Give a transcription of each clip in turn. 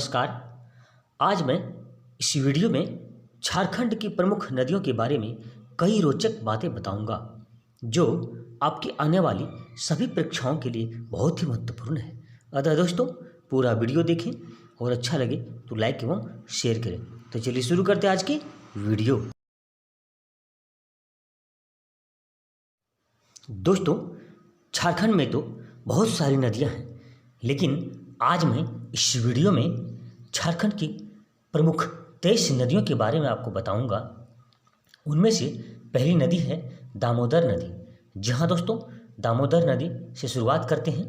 नमस्कार। आज मैं इस वीडियो में झारखंड की प्रमुख नदियों के बारे में कई रोचक बातें बताऊंगा जो आपकी आने वाली सभी परीक्षाओं के लिए बहुत ही महत्वपूर्ण है। अतः दोस्तों, पूरा वीडियो देखें और अच्छा लगे तो लाइक एवं शेयर करें। तो चलिए शुरू करते हैं आज की वीडियो। दोस्तों, झारखंड में तो बहुत सारी नदियां हैं, लेकिन आज मैं इस वीडियो में झारखंड की प्रमुख 23 नदियों के बारे में आपको बताऊंगा। उनमें से पहली नदी है दामोदर नदी। जहां दोस्तों, दामोदर नदी से शुरुआत करते हैं।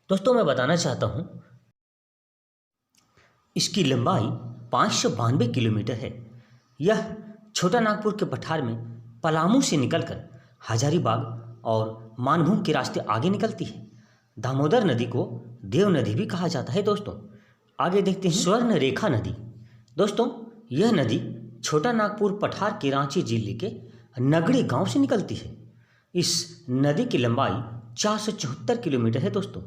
दोस्तों, मैं बताना चाहता हूं, इसकी लंबाई 592 किलोमीटर है। यह छोटा नागपुर के पठार में पलामू से निकलकर हजारीबाग और मानभूम के रास्ते आगे निकलती है। दामोदर नदी को देव नदी भी कहा जाता है। दोस्तों, आगे देखते हैं स्वर्ण रेखा नदी। दोस्तों, यह नदी छोटा नागपुर पठार के रांची जिले के नगड़ी गांव से निकलती है। इस नदी की लंबाई 474 किलोमीटर है। दोस्तों,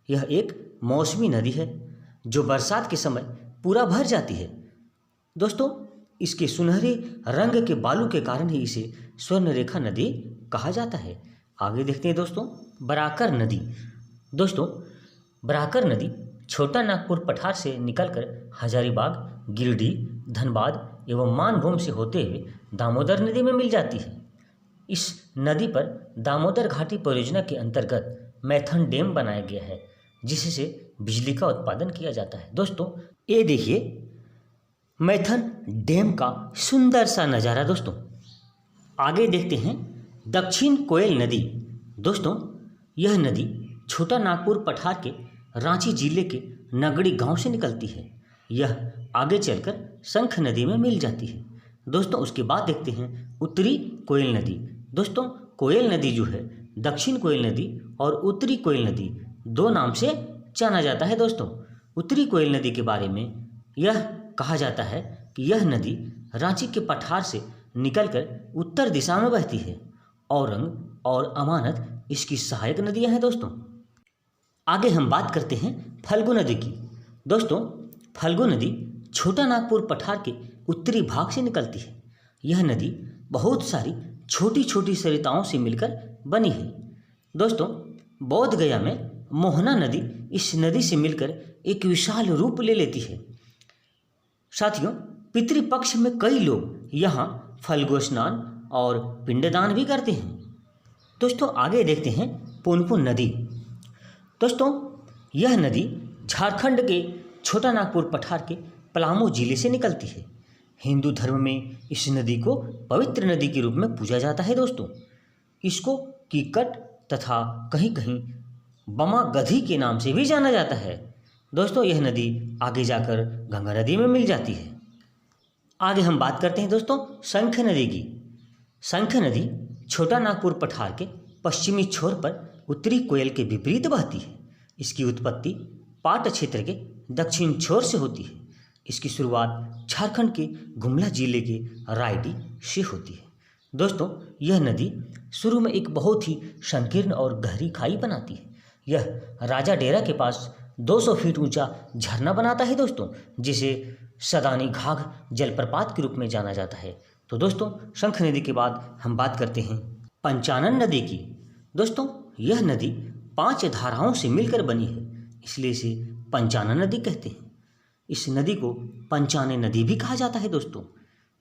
यह एक मौसमी नदी है जो बरसात के समय पूरा भर जाती है। दोस्तों, इसके सुनहरे रंग के बालू के कारण ही इसे स्वर्ण रेखा नदी कहा जाता है। आगे देखते हैं दोस्तों बराकर नदी। दोस्तों, बराकर नदी छोटा नागपुर पठार से निकलकर हजारीबाग, गिरिडीह, धनबाद एवं मानभूम से होते हुए दामोदर नदी में मिल जाती है। इस नदी पर दामोदर घाटी परियोजना के अंतर्गत मैथन डैम बनाया गया है, जिससे बिजली का उत्पादन किया जाता है। दोस्तों, ये देखिए मैथन डैम का सुंदर सा नज़ारा। दोस्तों, आगे देखते हैं दक्षिण कोयल नदी। दोस्तों, यह नदी छोटा नागपुर पठार के रांची जिले के नगड़ी गांव से निकलती है। यह आगे चलकर शंख नदी में मिल जाती है। दोस्तों, उसके बाद देखते हैं उत्तरी कोयल नदी। दोस्तों, कोयल नदी जो है, दक्षिण कोयल नदी और उत्तरी कोयल नदी दो नाम से जाना जाता है। दोस्तों, उत्तरी कोयल नदी के बारे में यह कहा जाता है कि यह नदी रांची के पठार से निकलकर उत्तर दिशा में बहती है। औरंग और अमानत इसकी सहायक नदियां हैं। दोस्तों, आगे हम बात करते हैं फल्गु नदी की। दोस्तों, फल्गु नदी छोटा नागपुर पठार के उत्तरी भाग से निकलती है। यह नदी बहुत सारी छोटी छोटी सरिताओं से मिलकर बनी है। दोस्तों, बोध गया में मोहना नदी इस नदी से मिलकर एक विशाल रूप ले लेती है। साथियों, पितृपक्ष में कई लोग यहाँ फल्गु स्नान और पिंडदान भी करते हैं। दोस्तों, आगे देखते हैं पुनपुन नदी। दोस्तों, यह नदी झारखंड के छोटा नागपुर पठार के पलामू जिले से निकलती है। हिंदू धर्म में इस नदी को पवित्र नदी के रूप में पूजा जाता है। दोस्तों, इसको कीकट तथा कहीं कहीं बमा गधी के नाम से भी जाना जाता है। दोस्तों, यह नदी आगे जाकर गंगा नदी में मिल जाती है। आगे हम बात करते हैं दोस्तों शंख नदी की। शंख नदी छोटा नागपुर पठार के पश्चिमी छोर पर उत्तरी कोयल के विपरीत बहती है। इसकी उत्पत्ति पाट क्षेत्र के दक्षिण छोर से होती है। इसकी शुरुआत झारखंड के गुमला जिले के रायडी से होती है। दोस्तों, यह नदी शुरू में एक बहुत ही संकीर्ण और गहरी खाई बनाती है। यह राजा डेरा के पास 200 फीट ऊंचा झरना बनाता है। दोस्तों, जिसे सदानी घाघ जलप्रपात के रूप में जाना जाता है। तो दोस्तों, शंख नदी के बाद हम बात करते हैं पंचानन नदी की। दोस्तों, यह नदी 5 धाराओं से मिलकर बनी है, इसलिए इसे पंचानन नदी कहते हैं। इस नदी को पंचाने नदी भी कहा जाता है। दोस्तों,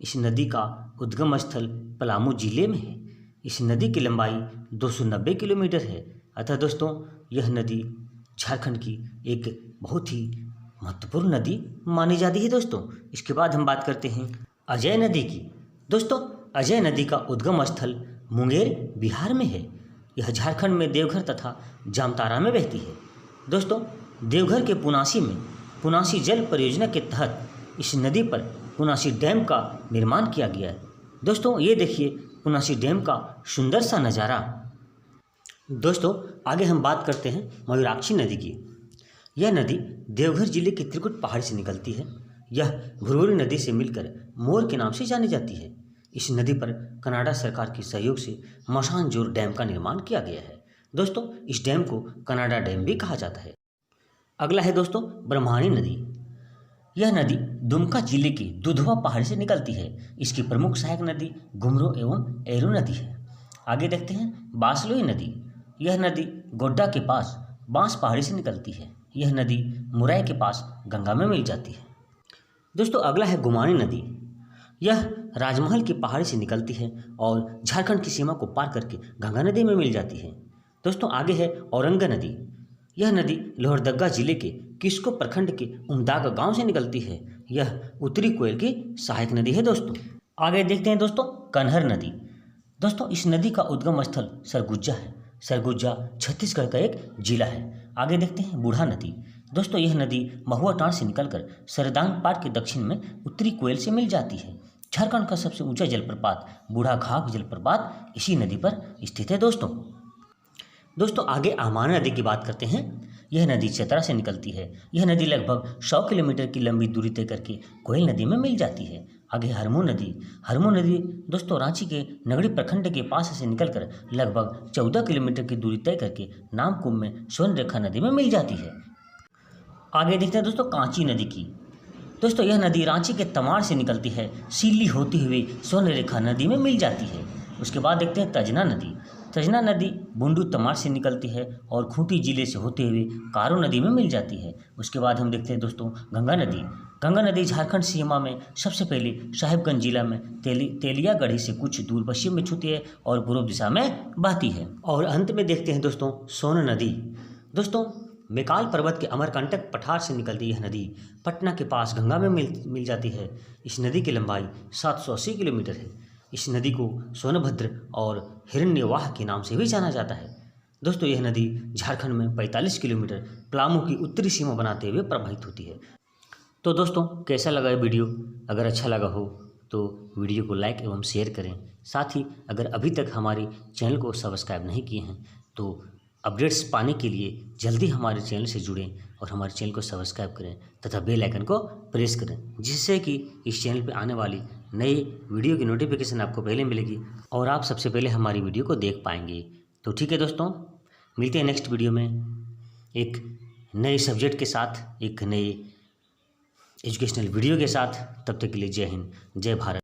इस नदी का उद्गम स्थल पलामू जिले में है। इस नदी की लंबाई 290 किलोमीटर है। अतः दोस्तों, यह नदी झारखंड की एक बहुत ही महत्वपूर्ण नदी मानी जाती है। दोस्तों, इसके बाद हम बात करते हैं अजय नदी की। दोस्तों, अजय नदी का उद्गम स्थल मुंगेर बिहार में है। यह झारखंड में देवघर तथा जामतारा में बहती है। दोस्तों, देवघर के पुनासी में पुनासी जल परियोजना के तहत इस नदी पर पुनासी डैम का निर्माण किया गया है। दोस्तों, ये देखिए पुनासी डैम का सुंदर सा नज़ारा। दोस्तों, आगे हम बात करते हैं मयूराक्षी नदी की। यह नदी देवघर जिले के त्रिकुट पहाड़ से निकलती है। यह भुरभुरी नदी से मिलकर मोर के नाम से जानी जाती है। इस नदी पर कनाडा सरकार के सहयोग से मसानजोर डैम का निर्माण किया गया है। दोस्तों, इस डैम को कनाडा डैम भी कहा जाता है। अगला है दोस्तों ब्रह्मणी नदी। यह नदी दुमका जिले की दुधवा पहाड़ी से निकलती है। इसकी प्रमुख सहायक नदी घुमरो एवं एरू नदी है। आगे देखते हैं बासलोई नदी। यह नदी गोड्डा के पास बांस पहाड़ी से निकलती है। यह नदी मुरैय के पास गंगा में मिल जाती है। दोस्तों अगला है गुमानी नदी। यह राजमहल की पहाड़ी से निकलती है और झारखंड की सीमा को पार करके गंगा नदी में मिल जाती है। दोस्तों आगे है औरंगा नदी। यह नदी लोहरदगा जिले के किस्को प्रखंड के उमदाग गांव से निकलती है। यह उत्तरी कोयल की सहायक नदी है। दोस्तों आगे देखते हैं दोस्तों कन्हर नदी। दोस्तों इस नदी का उद्गम स्थल सरगुजा है। सरगुजा छत्तीसगढ़ का एक जिला है। आगे देखते हैं बूढ़ा नदी। दोस्तों यह नदी महुआ टाँड़ से निकलकर सरदांग पार के दक्षिण में उत्तरी कोयल से मिल जाती है। झारखंड का सबसे ऊंचा जलप्रपात बूढ़ा घाघ जलप्रपात इसी नदी पर स्थित है। दोस्तों आगे आमाना नदी की बात करते हैं। यह नदी चतरा से निकलती है। यह नदी लगभग 100 किलोमीटर की लंबी दूरी तय करके कोयल नदी में मिल जाती है। आगे हरमू नदी। हरमू नदी दोस्तों रांची के नगड़ी प्रखंड के पास से निकलकर लगभग 14 किलोमीटर की दूरी तय करके नामकुम में स्वर्ण रेखा नदी में मिल जाती है। आगे देखते हैं दोस्तों कांची नदी की। दोस्तों यह नदी रांची के तमाड़ से निकलती है, सीली होती हुई स्वर्ण रेखा नदी में मिल जाती है। उसके बाद देखते हैं तजना नदी। तजना नदी बुंडू तमाड़ से निकलती है और खूंटी जिले से होते हुए कारो नदी में मिल जाती है। उसके बाद हम देखते हैं दोस्तों गंगा नदी। गंगा नदी झारखंड सीमा में सबसे पहले साहिबगंज जिला में तेलियागढ़ी से कुछ दूर पश्चिम में छूती है और पूर्व दिशा में बहती है। और अंत में देखते हैं दोस्तों सोन नदी। दोस्तों मेकाल पर्वत के अमरकंटक पठार से निकलती यह नदी पटना के पास गंगा में मिल जाती है। इस नदी की लंबाई 780 किलोमीटर है। इस नदी को सोनभद्र और हिरण्यवाह के नाम से भी जाना जाता है। दोस्तों यह नदी झारखंड में 45 किलोमीटर पलामू की उत्तरी सीमा बनाते हुए प्रवाहित होती है। तो दोस्तों कैसा लगा ये वीडियो? अगर अच्छा लगा हो तो वीडियो को लाइक एवं शेयर करें। साथ ही अगर अभी तक हमारे चैनल को सब्सक्राइब नहीं किए हैं तो अपडेट्स पाने के लिए जल्दी हमारे चैनल से जुड़ें और हमारे चैनल को सब्सक्राइब करें तथा बेल आइकन को प्रेस करें, जिससे कि इस चैनल पर आने वाली नई वीडियो की नोटिफिकेशन आपको पहले मिलेगी और आप सबसे पहले हमारी वीडियो को देख पाएंगे। तो ठीक है दोस्तों, मिलते हैं नेक्स्ट वीडियो में एक नए सब्जेक्ट के साथ, एक नए एजुकेशनल वीडियो के साथ। तब तक के लिए जय हिंद, जय भारत।